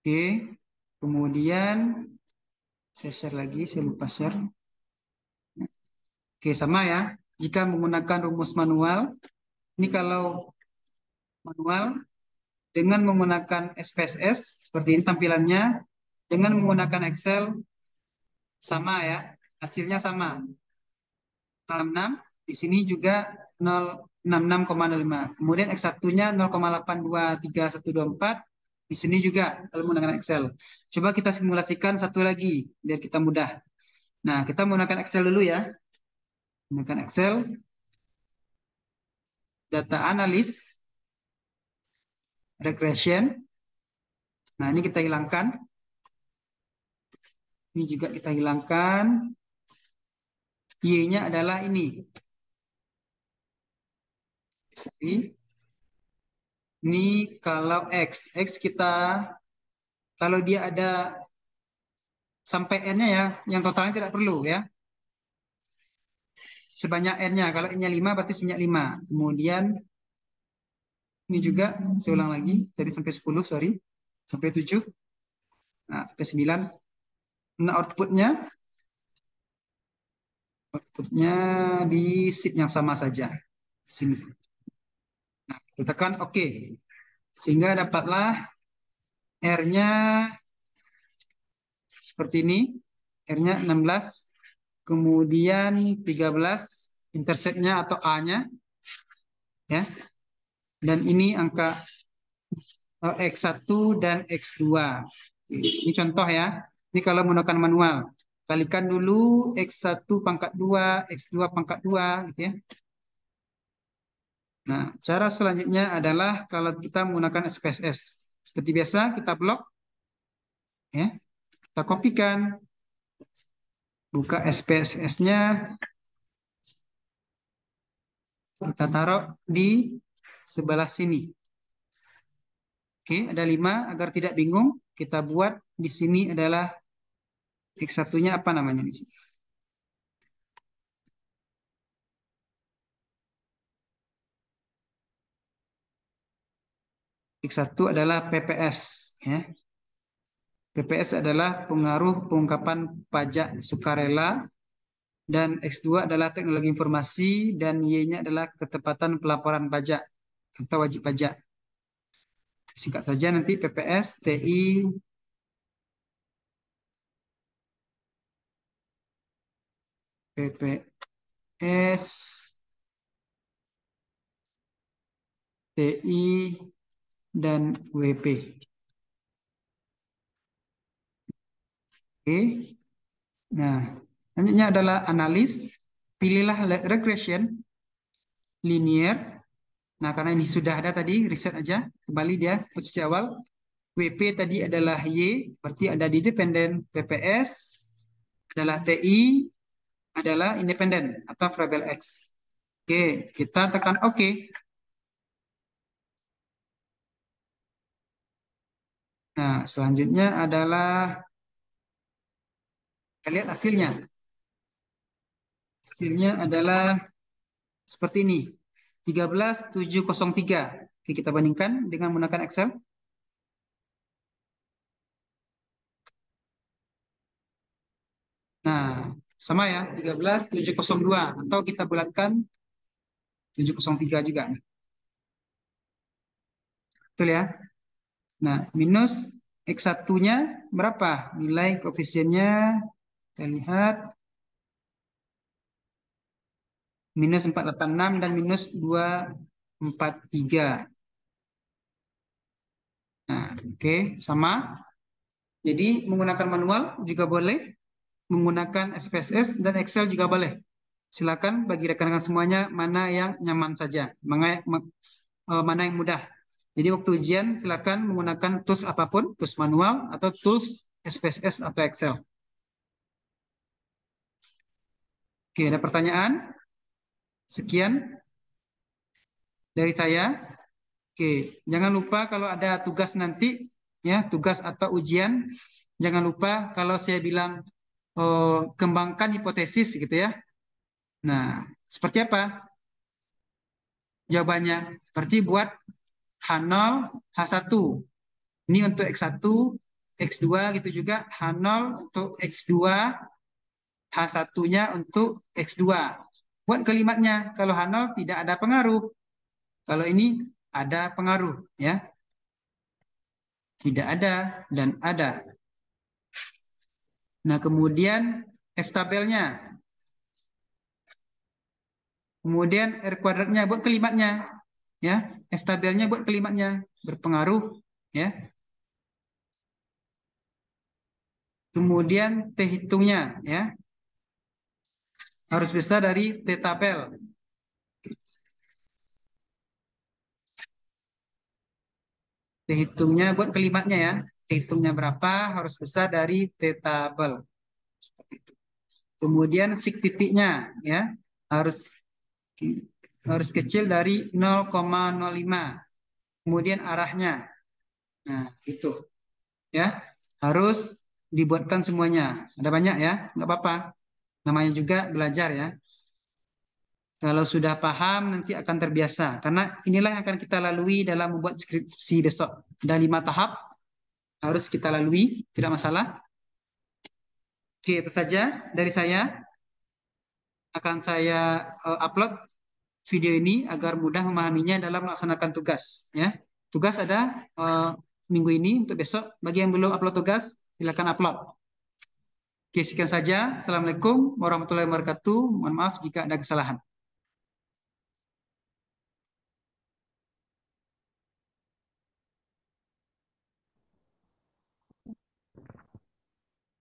Oke, kemudian saya share lagi, saya lupa share. Oke, sama ya. Jika menggunakan rumus manual, ini kalau manual dengan menggunakan SPSS, seperti ini tampilannya, dengan menggunakan Excel, sama ya, hasilnya sama. 66, di sini juga 066,05. Kemudian X1-nya 0,823124, di sini juga kalau menggunakan Excel. Coba kita simulasikan satu lagi, biar kita mudah. Nah, kita menggunakan Excel dulu ya. Menggunakan Excel, data analis, regression. Nah, ini kita hilangkan. Ini juga kita hilangkan. Y-nya adalah ini. Jadi, ini kalau X kita, kalau dia ada sampai N-nya ya, yang totalnya tidak perlu ya. Sebanyak N-nya. Kalau N-nya 5 berarti sebanyak 5. Kemudian ini juga saya ulang lagi dari sampai 10, sorry. Sampai 7. Nah, sampai 9. Nah, outputnya di sheet yang sama saja. Sini. Nah, kita tekan OK. Sehingga dapatlah R-nya seperti ini. R-nya 16. Kemudian 13 intercept-nya atau A-nya ya. Dan ini angka X1 dan X2. Ini contoh ya. Ini kalau menggunakan manual. Kalikan dulu X1 pangkat 2, X2 pangkat 2 gitu ya. Nah, cara selanjutnya adalah kalau kita menggunakan SPSS. Seperti biasa kita blok ya. Kita kopikan, buka SPSS-nya, kita taruh di sebelah sini. Oke, ada 5 agar tidak bingung. Kita buat di sini adalah X1-nya apa namanya di sini? X1 adalah PPS ya. PPS adalah pengaruh pengungkapan pajak sukarela dan X2 adalah teknologi informasi dan Y-nya adalah ketepatan pelaporan pajak atau wajib pajak. Singkat saja nanti PPS, TI, PPS, TI, dan WP. Oke. Nah, selanjutnya adalah analis. Pilihlah regression, linear. Nah, karena ini sudah ada tadi, reset aja. Kembali dia posisi awal. WP tadi adalah Y, berarti ada di dependen. PPS adalah TI, adalah independen atau variabel X. Oke, kita tekan OK. Nah, selanjutnya adalah kita lihat hasilnya. Hasilnya adalah seperti ini. 13.703. Oke, kita bandingkan dengan menggunakan Excel. Nah, sama ya, 13.702 atau kita bulatkan 703 juga. Betul ya? Nah, minus X1-nya berapa? Nilai koefisiennya kita lihat minus 486 dan minus 243. Nah, oke, sama. Jadi menggunakan manual juga boleh, menggunakan SPSS dan Excel juga boleh. Silakan bagi rekan-rekan semuanya mana yang nyaman saja, mana yang mudah. Jadi waktu ujian silakan menggunakan tools apapun, tools manual atau tools SPSS atau Excel. Oke, ada pertanyaan? Sekian dari saya. Oke, jangan lupa kalau ada tugas nanti, ya tugas atau ujian, jangan lupa kalau saya bilang kembangkan hipotesis gitu ya. Nah, seperti apa jawabannya? Berarti buat H0, H1. Ini untuk X1, X2 gitu juga, H0 untuk X2, H1-nya untuk X2. Buat kalimatnya, kalau H0 tidak ada pengaruh. Kalau ini ada pengaruh, ya. Tidak ada dan ada. Nah, kemudian F tabelnya. Kemudian R kuadratnya buat kalimatnya, ya. F tabelnya buat kalimatnya berpengaruh, ya. Kemudian T hitungnya, ya. Harus besar dari T tabel. T hitungnya buat kalimatnya, ya. T hitungnya berapa harus besar dari T tabel. Seperti itu. Kemudian sik titiknya, ya. Harus harus kecil dari 0,05. Kemudian arahnya. Nah, itu, ya. Harus dibuatkan semuanya. Ada banyak, ya. Nggak apa-apa. Namanya juga belajar, ya. Kalau sudah paham nanti akan terbiasa. Karena inilah yang akan kita lalui dalam membuat skripsi besok. Ada 5 tahap harus kita lalui, tidak masalah. Oke, itu saja dari saya. Akan saya upload video ini agar mudah memahaminya dalam melaksanakan tugas. Ya, tugas ada minggu ini untuk besok. Bagi yang belum upload tugas, silakan upload. Oke, sekian saja. Assalamualaikum warahmatullahi wabarakatuh. Mohon maaf jika ada kesalahan.